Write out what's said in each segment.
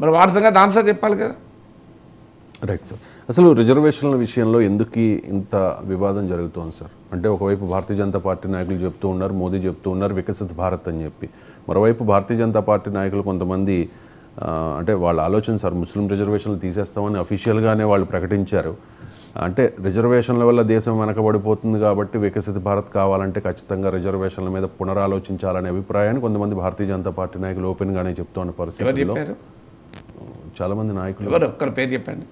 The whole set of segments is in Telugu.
మరి వాటి సంగతి ఆన్సర్ చెప్పాలి కదా. Right sir. అసలు రిజర్వేషన్ల విషయంలో ఎందుకు ఇంత వివాదం జరుగుతోంది సార్? అంటే ఒకవైపు భారతీయ జనతా పార్టీ నాయకులు చెప్తూ ఉన్నారు, మోదీ చెప్తూ ఉన్నారు వికసిత్ భారత్ అని చెప్పి. మరోవైపు భారతీయ జనతా పార్టీ నాయకులు కొంతమంది అంటే వాళ్ళ ఆలోచన సార్, ముస్లిం రిజర్వేషన్లు తీసేస్తామని అఫీషియల్గానే వాళ్ళు ప్రకటించారు. అంటే రిజర్వేషన్ల వల్ల దేశం వెనకబడిపోతుంది కాబట్టి వికసిత భారత్ కావాలంటే ఖచ్చితంగా రిజర్వేషన్ల మీద పునరాలోచించాలనే అభిప్రాయాన్ని కొంతమంది భారతీయ జనతా పార్టీ నాయకులు ఓపెన్గానే చెప్తున్న పరిస్థితుల్లో చాలామంది నాయకులు. ఎవరు ఒక్కరి పేరు చెప్పండి.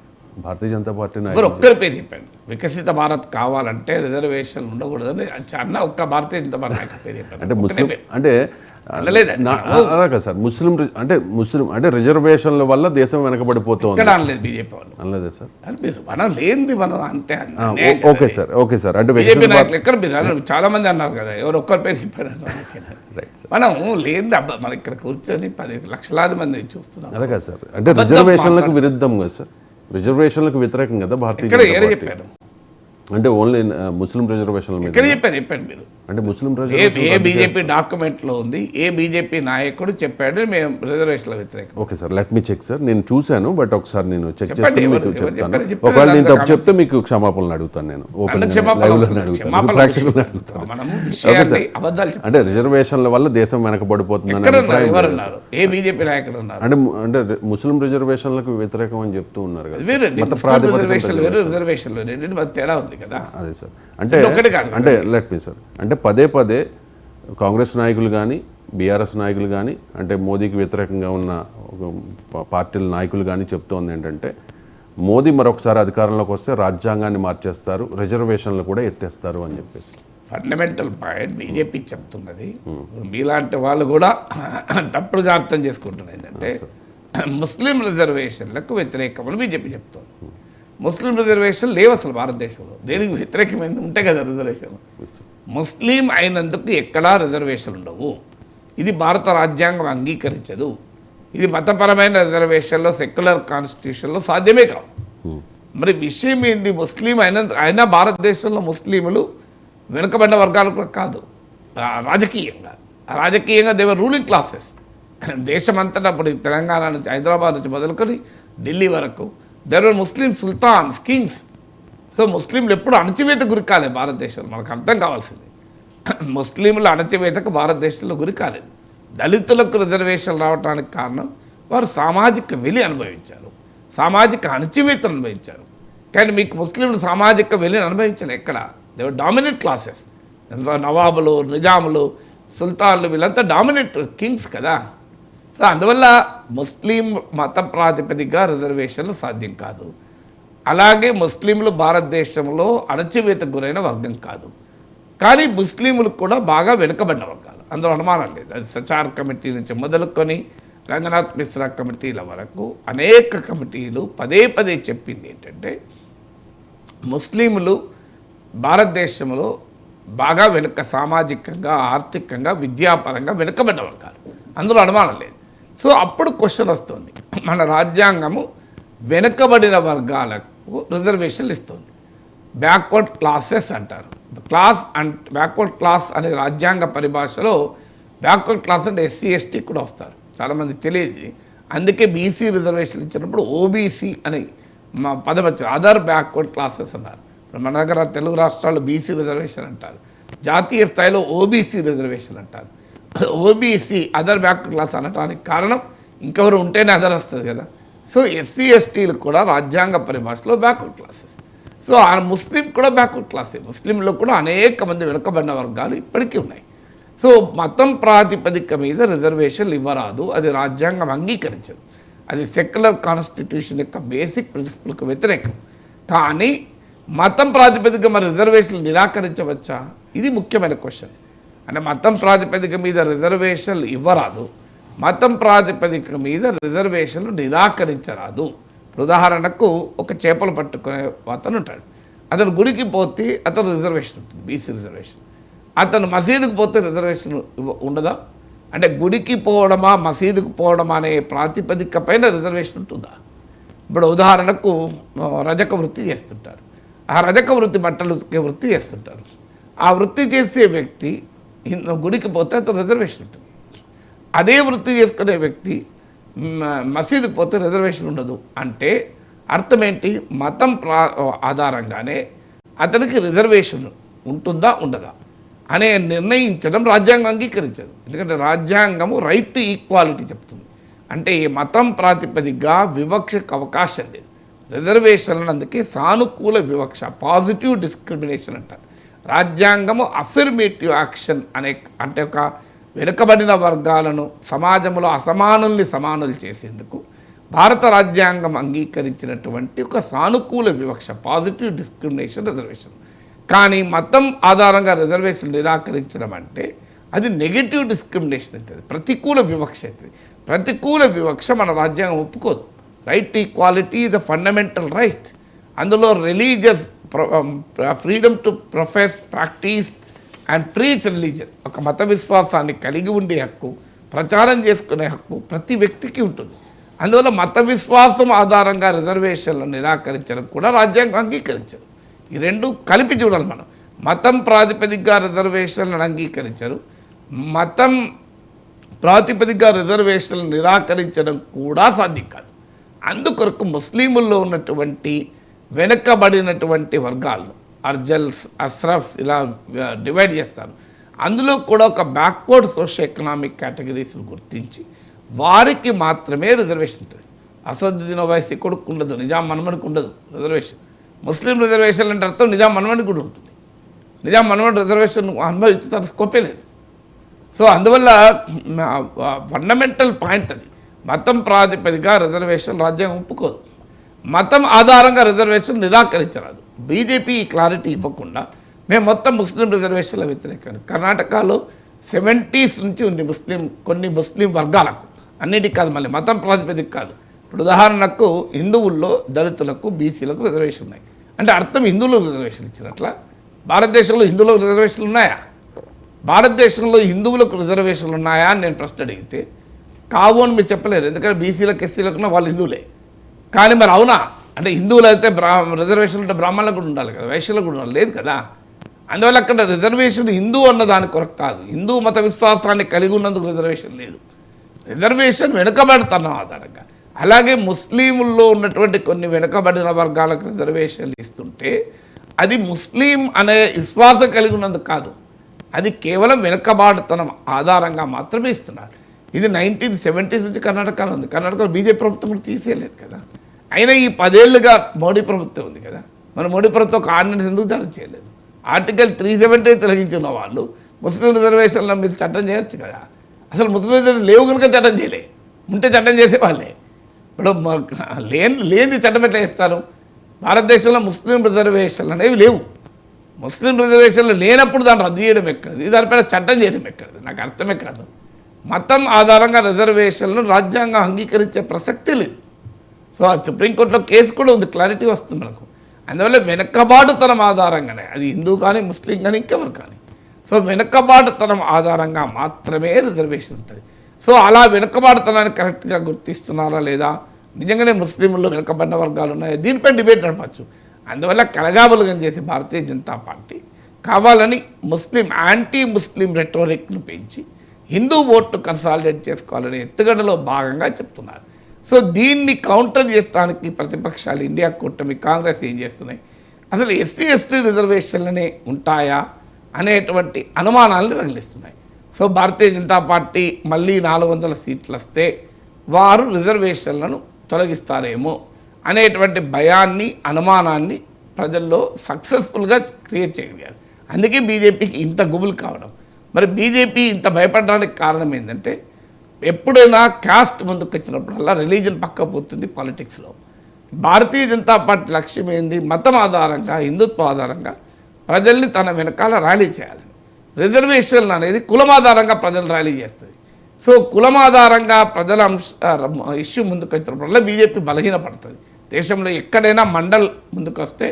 భారతీయ జనతా పార్టీ నాయకులు ఒక్కరి పేరు చెప్పండి. వికసిత భారత్ కావాలంటే రిజర్వేషన్ ఉండకూడదని అన్న ఒక్క భారతీయ జనతా పార్టీ నాయకుల పేరు చెప్పండి. అంటే ముస్లిం అంటే అలాగే సార్, ముస్లిం అంటే రిజర్వేషన్ల వల్ల దేశం వెనకబడిపోతుంది అనలేదు బీజేపీ వాళ్ళు. అనలేదే సార్? మనం లేనిది మనం అంటే ఓకే సార్, ఓకే సార్. అంటే బీజేపీ నాయకులు ఎక్కడ మీరు చాలా మంది అన్నారు కదా, ఎవరు ఒక్కరి పేరు చెప్పారు. మనం లేనిది మన ఇక్కడ కూర్చొని 10 లక్షలాది మంది చూస్తున్నాం. అలాగే సార్, అంటే రిజర్వేషన్లకు విరుద్ధం కదా సార్, రిజర్వేషన్లకు వ్యతిరేకం కదా భారతీయ జనతా పార్టీ. చెప్పారు అంటే ఓన్లీ ముస్లిం రిజర్వేషన్ల మీద చెప్పండి మీరు. అంటే ముస్లిం ఏ బీజేపీ డాక్యుమెంట్లో ఉంది, ఏ బీజేపీ నాయకుడు చెప్పాడు మేము రిజర్వేషన్ల వ్యతిరేకం? Okay sir, let me check sir. నేను చూశాను, బట్ ఒకసారి నేను చెక్ చేసి మీకు చెప్తాను. ఒకవేళ నేను తప్పు చెప్తే మీకు క్షమాపణలు అడుగుతాను. నేను అంటే రిజర్వేషన్ల వల్ల దేశం వెనకబడిపోతుందని ఏ బీజేపీ నాయకుడు ఉన్నారు? అంటే ముస్లిం రిజర్వేషన్లకు వ్యతిరేకం అని చెప్తూ ఉన్నారు కదా. తేడా ఉంది కదా. అదే సార్, అంటే లెట్ మీ సార్, అంటే పదే పదే కాంగ్రెస్ నాయకులు కానీ బీఆర్ఎస్ నాయకులు కానీ అంటే మోదీకి వ్యతిరేకంగా ఉన్న పార్టీల నాయకులు కానీ చెప్తోంది ఏంటంటే మోదీ మరొకసారి అధికారంలోకి వస్తే రాజ్యాంగాన్ని మార్చేస్తారు, రిజర్వేషన్లు కూడా ఎత్తేస్తారు అని చెప్పేసి ఫండమెంటల్ పాయింట్ బీజేపీ చెప్తున్నది. మీలాంటి వాళ్ళు కూడా తప్పుడుగా అర్థం చేసుకుంటున్నారు. ఏంటంటే ముస్లిం రిజర్వేషన్లకు వ్యతిరేకమని బీజేపీ చెప్తుంది. ముస్లిం రిజర్వేషన్ లేవు అసలు భారతదేశంలో. దేనికి వ్యతిరేకమైంది ఉంటే కదా రిజర్వేషన్. ముస్లిం అయినందుకు ఎక్కడా రిజర్వేషన్ ఉండవు. ఇది భారత రాజ్యాంగం అంగీకరించదు. ఇది మతపరమైన రిజర్వేషన్లో సెక్యులర్ కాన్స్టిట్యూషన్లో సాధ్యమే కావు. మరి విషయం ఏంది? ముస్లిం అయినా భారతదేశంలో ముస్లింలు వెనుకబడిన వర్గాలు కూడా కాదు. రాజకీయంగా దేవర్ రూలింగ్ క్లాసెస్. దేశమంతటా ఇప్పుడు తెలంగాణ నుంచి హైదరాబాద్ నుంచి మొదలుకొని ఢిల్లీ వరకు there are Muslim sultans, kings. So ముస్లింలు ఎప్పుడు అణచివేత గురి కాలేదు భారతదేశంలో. మనకు అర్థం కావాల్సింది, ముస్లింల అణచివేతకు భారతదేశంలో గురి కాలేదు. దళితులకు రిజర్వేషన్ రావడానికి కారణం వారు సామాజిక వెలి అనుభవించారు, సామాజిక అణచివేతను అనుభవించారు. కానీ మీకు ముస్లింలు సామాజిక వెలిని అనుభవించారు ఎక్కడ? దేవర్ డామినెంట్ క్లాసెస్. నవాబులు, నిజాములు, సుల్తాన్లు వీళ్ళంతా డామినెంట్ కింగ్స్ కదా. సో అందువల్ల ముస్లిం మత ప్రాతిపదికగా రిజర్వేషన్లు సాధ్యం కాదు. అలాగే ముస్లింలు భారతదేశంలో అణచివేతకు గురైన వర్గం కాదు. కానీ ముస్లింలు కూడా బాగా వెనుకబడిన వర్గాలు, అందులో అనుమానం లేదు. అది సచార్ కమిటీ నుంచి మొదలుకొని రంగనాథ్ మిశ్రా కమిటీల వరకు అనేక కమిటీలు పదే పదే చెప్పింది ఏంటంటే ముస్లింలు భారతదేశంలో బాగా సామాజికంగా, ఆర్థికంగా, విద్యాపరంగా వెనుకబడిన వర్గాలు, అందులో అనుమానం లేదు. సో అప్పుడు క్వశ్చన్ వస్తుంది, మన రాజ్యాంగము వెనుకబడిన వర్గాలకు రిజర్వేషన్లు ఇస్తుంది. బ్యాక్వర్డ్ క్లాసెస్ అంటారు. క్లాస్ అండ్ బ్యాక్వర్డ్ క్లాస్ అనే రాజ్యాంగ పరిభాషలో బ్యాక్వర్డ్ క్లాస్ అంటే ఎస్సీ ఎస్టీ కూడా వస్తారు, చాలామంది తెలియదు. అందుకే బీసీ రిజర్వేషన్ ఇచ్చినప్పుడు ఓబీసీ అని మా పదం వచ్చారు, అదర్ బ్యాక్వర్డ్ క్లాసెస్ అన్నారు. మన దగ్గర తెలుగు రాష్ట్రాల్లో బీసీ రిజర్వేషన్ అంటారు, జాతీయ స్థాయిలో ఓబీసీ రిజర్వేషన్ అంటారు. ఓబీసీ అదర్ బ్యాక్వర్డ్ క్లాస్ అనడానికి కారణం ఇంకెవరు ఉంటేనే అదర్ వస్తుంది కదా. సో ఎస్సీ ఎస్టీలు కూడా రాజ్యాంగ పరిభాషలో బ్యాక్వర్డ్ క్లాసెస్. సో ఆ ముస్లిం కూడా బ్యాక్వర్డ్ క్లాసే. ముస్లింలో కూడా అనేక మంది వెనుకబడిన వర్గాలు ఇప్పటికీ ఉన్నాయి. సో మతం ప్రాతిపదిక మీద రిజర్వేషన్లు ఇవ్వరాదు, అది రాజ్యాంగం అంగీకరించదు. అది సెక్యులర్ కాన్స్టిట్యూషన్ యొక్క బేసిక్ ప్రిన్సిపల్కు వ్యతిరేకం. కానీ మతం ప్రాతిపదిక మరి రిజర్వేషన్లు నిరాకరించవచ్చా? ఇది ముఖ్యమైన క్వశ్చన్. అంటే మతం ప్రాతిపదిక మీద రిజర్వేషన్లు ఇవ్వరాదు, మతం ప్రాతిపదిక మీద రిజర్వేషన్లు నిరాకరించరాదు. ఉదాహరణకు ఒక చేపలు పట్టుకునే అతను ఉంటాడు, అతను గుడికి పోతే అతను రిజర్వేషన్ ఉంటుంది, బీసీ రిజర్వేషన్. అతను మసీదుకు పోతే రిజర్వేషన్ ఉండదా? అంటే గుడికి పోవడమా మసీదుకు పోవడమా అనే ప్రాతిపదిక పైన రిజర్వేషన్ ఉంటుందా? ఇప్పుడు ఉదాహరణకు రజక వృత్తి చేస్తుంటారు, ఆ రజక వృత్తి బట్టలు ఉతికే వృత్తి చేస్తుంటారు. ఆ వృత్తి చేసే వ్యక్తి గుడికి పోతే అతను రిజర్వేషన్ ఉంటుంది. అదే వృత్తి చేసుకునే వ్యక్తి మసీదుకి పోతే రిజర్వేషన్ ఉండదు అంటే అర్థం ఏంటి? మతం ఆధారంగానే అతనికి రిజర్వేషన్ ఉంటుందా ఉండదా అనే నిర్ణయించడం రాజ్యాంగం అంగీకరించదు. ఎందుకంటే రాజ్యాంగము రైట్ టు ఈక్వాలిటీ చెప్తుంది. అంటే ఈ మతం ప్రాతిపదికగా వివక్షకు అవకాశం లేదు. రిజర్వేషన్లను అందుకే సానుకూల వివక్ష, పాజిటివ్ డిస్క్రిమినేషన్ అంటారు. రాజ్యాంగము అఫర్మేటివ్ యాక్షన్ అంటే ఒక వెనుకబడిన వర్గాలను సమాజంలో అసమానుల్ని సమానులు చేసేందుకు భారత రాజ్యాంగం అంగీకరించినటువంటి ఒక సానుకూల వివక్ష, పాజిటివ్ డిస్క్రిమినేషన్ రిజర్వేషన్. కానీ మతం ఆధారంగా రిజర్వేషన్ నిరాకరించడం అంటే అది నెగటివ్ డిస్క్రిమినేషన్ అవుతుంది, ప్రతికూల వివక్ష అవుతుంది. ప్రతికూల వివక్ష మన రాజ్యాంగం ఒప్పుకోదు. Right to equality the fundamental right. అందులో religious freedom to profess, practice and preach religion, ఒక మత విశ్వాసాన్ని కలిగి ఉండే హక్కు, ప్రచారం చేసుకునే హక్కు ప్రతి వ్యక్తికి ఉంటుంది. అందువల్ల మత విశ్వాసం ఆధారంగా రిజర్వేషన్లను నిరాకరించడం కూడా రాజ్యాంగం అంగీకరించదు. ఈ రెండు కలిపి చూడాలి మనం. మతం ప్రాతిపదికగా రిజర్వేషన్లను అంగీకరించరు, మతం ప్రాతిపదికగా రిజర్వేషన్లను నిరాకరించడం కూడా సాధ్యం కాదు. అందుకొరకు ముస్లింల్లో ఉన్నటువంటి వెనుకబడినటువంటి వర్గాలు, అర్జల్స్, అస్రఫ్స్ ఇలా డివైడ్ చేస్తారు. అందులో కూడా ఒక బ్యాక్వర్డ్ సోషల్ ఎకనామిక్ కేటగిరీస్ను గుర్తించి వారికి మాత్రమే రిజర్వేషన్ ఉంటుంది. అసదుద్దీన్ ఓవైసీ కొడుకు ఉండదు, నిజాం మనమడికి ఉండదు రిజర్వేషన్. ముస్లిం రిజర్వేషన్ అంటే అర్థం నిజాం మనమడికి కూడా ఉంటుంది. నిజాం మనమడి రిజర్వేషన్ అనుభవించడానికి స్కోపే లేదు. సో అందువల్ల ఫండమెంటల్ పాయింట్ అది. మతం ప్రాతిపదికగా రిజర్వేషన్ రాజ్యాంగం ఒప్పుకోదు, మతం ఆధారంగా రిజర్వేషన్ నిరాకరించరాదు. బీజేపీ ఈ క్లారిటీ ఇవ్వకుండా మేము మొత్తం ముస్లిం రిజర్వేషన్ల వ్యతిరేకాన్ని, కర్ణాటకలో 70s నుంచి ఉంది కొన్ని ముస్లిం వర్గాలకు, అన్నిటికీ కాదు, మళ్ళీ మతం ప్రాతిపదిక కాదు. ఇప్పుడు ఉదాహరణకు హిందువుల్లో దళితులకు, బీసీలకు రిజర్వేషన్ ఉన్నాయి అంటే అర్థం హిందువులకు రిజర్వేషన్ ఇచ్చినట్ల. భారతదేశంలో హిందువులకు రిజర్వేషన్లు ఉన్నాయా? భారతదేశంలో హిందువులకు రిజర్వేషన్లు ఉన్నాయా అని నేను ప్రశ్న అడిగితే కావు అని మీరు చెప్పలేరు. ఎందుకంటే బీసీలకు, ఎస్సీలకు వాళ్ళు హిందువులే. కానీ మరి అవునా అంటే హిందువులు అయితే రిజర్వేషన్ ఉంటే బ్రాహ్మణులకు కూడా ఉండాలి కదా, వైశ్యులకు కూడా లేదు కదా. అందువల్ల అక్కడ రిజర్వేషన్ హిందూ అన్న దాని కొరకు కాదు, హిందూ మత విశ్వాసాన్ని కలిగి ఉన్నందుకు రిజర్వేషన్ లేదు. రిజర్వేషన్ వెనుకబడుతున్న ఆధారంగా. అలాగే ముస్లింల్లో ఉన్నటువంటి కొన్ని వెనుకబడిన వర్గాలకు రిజర్వేషన్లు ఇస్తుంటే అది ముస్లిం అనే విశ్వాసం కలిగి ఉన్నందుకు కాదు, అది కేవలం వెనుకబాటుతనం ఆధారంగా మాత్రమే ఇస్తున్నారు. ఇది 1970s నుంచి కర్ణాటకలో ఉంది. కర్ణాటకలో బీజేపీ ప్రభుత్వం కూడా తీసేయలేదు కదా. అయినా ఈ 10 ఏళ్ళుగా మోడీ ప్రభుత్వం ఉంది కదా, మన మోడీ ప్రభుత్వం ఒక ఆర్డినెన్స్ ఎందుకు జారీ చేయలేదు? ఆర్టికల్ 370 తొలగించిన వాళ్ళు ముస్లిం రిజర్వేషన్ల మీద చట్టం చేయొచ్చు కదా. అసలు ముస్లిం రిజర్వేషన్ లేవు కనుక చట్టం చేయలే, ఉంటే చట్టం చేసేవాళ్ళే. ఇప్పుడు లేని చట్టం ఎట్లా ఇస్తారు? భారతదేశంలో ముస్లిం రిజర్వేషన్లు అనేవి లేవు. ముస్లిం రిజర్వేషన్లు లేనప్పుడు దాన్ని రద్దు చేయడం ఎక్కడది, దానిపైన చట్టం చేయడం ఎక్కడది? నాకు అర్థమే కాదు. మతం ఆధారంగా రిజర్వేషన్లను రాజ్యాంగం అంగీకరించే ప్రసక్తి లేదు. సో ఆ సుప్రీంకోర్టులో కేసు కూడా ఉంది, క్లారిటీ వస్తుంది మనకు. అందువల్ల వెనుకబాటుతనం ఆధారంగానే, అది హిందూ కానీ, ముస్లిం కానీ, ఇంకెవరు కానీ, సో వెనుకబాటుతనం ఆధారంగా మాత్రమే రిజర్వేషన్ ఉంటుంది. సో అలా వెనుకబాటుతనాన్ని కరెక్ట్గా గుర్తిస్తున్నారా లేదా, నిజంగానే ముస్లింల్లో వెనుకబడిన వర్గాలు ఉన్నాయా, దీనిపై డిబేట్ నడపచ్చు. అందువల్ల కలగాబలుగం చేసి భారతీయ జనతా పార్టీ కావాలని యాంటీ ముస్లిం రెటోరిక్ను పెంచి హిందూ ఓట్ను కన్సాలిడేట్ చేసుకోవాలనే ఎత్తుగడలో భాగంగా చెప్తున్నారు. సో దీన్ని కౌంటర్ చేయడానికి ప్రతిపక్షాలు, ఇండియా కూటమి, కాంగ్రెస్ ఏం చేస్తున్నాయి? అసలు ఎస్సీ ఎస్టీ రిజర్వేషన్లనే ఉంటాయా అనేటువంటి అనుమానాలను రగిలిస్తున్నాయి. సో భారతీయ జనతా పార్టీ మళ్ళీ 400 సీట్లు వస్తే వారు రిజర్వేషన్లను తొలగిస్తారేమో అనేటువంటి భయాన్ని, అనుమానాన్ని ప్రజల్లో సక్సెస్ఫుల్గా క్రియేట్ చేయగలిగారు. అందుకే బీజేపీకి ఇంత గుబులు కావడం. మరి బీజేపీ ఇంత భయపడడానికి కారణం ఏంటంటే ఎప్పుడైనా క్యాస్ట్ ముందుకు వచ్చినప్పుడల్లా రిలీజన్ పక్క పోతుంది పాలిటిక్స్లో. భారతీయ జనతా పార్టీ లక్ష్యం ఏంది? మతం ఆధారంగా, హిందుత్వ ఆధారంగా ప్రజల్ని తన వెనకాల ర్యాలీ చేయాలని. రిజర్వేషన్లు అనేది కులం ఆధారంగా ప్రజలు ర్యాలీ చేస్తుంది. సో కులం ఆధారంగా ప్రజల ఇష్యూ ముందుకు వచ్చినప్పుడల్లా బీజేపీ బలహీనపడుతుంది. దేశంలో ఎక్కడైనా మండల్ ముందుకు వస్తే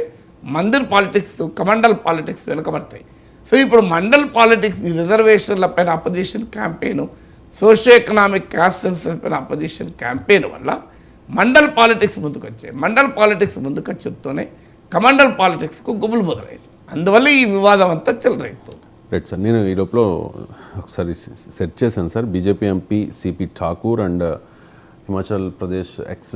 మందిర్ పాలిటిక్స్, కమండల్ పాలిటిక్స్ వెనుకబడతాయి. సో ఇప్పుడు మండల్ పాలిటిక్స్, ఈ రిజర్వేషన్ల పైన opposition campaign, socio economic caste census పైన అపోజిషన్ క్యాంపెయిన్ వల్ల మండల్ పాలిటిక్స్ ముందుకు వచ్చాయి. మండల్ పాలిటిక్స్ ముందుకు వచ్చేతోనే కమండల్ పాలిటిక్స్కు గుబులు మొదలైంది. అందువల్ల ఈ వివాదం అంతా చెలరేగుతుంది. రైట్ సార్, నేను ఈ లోపల ఒకసారి సెర్చ్ చేశాను sir. BJP MP CP Thakur and Himachal Pradesh X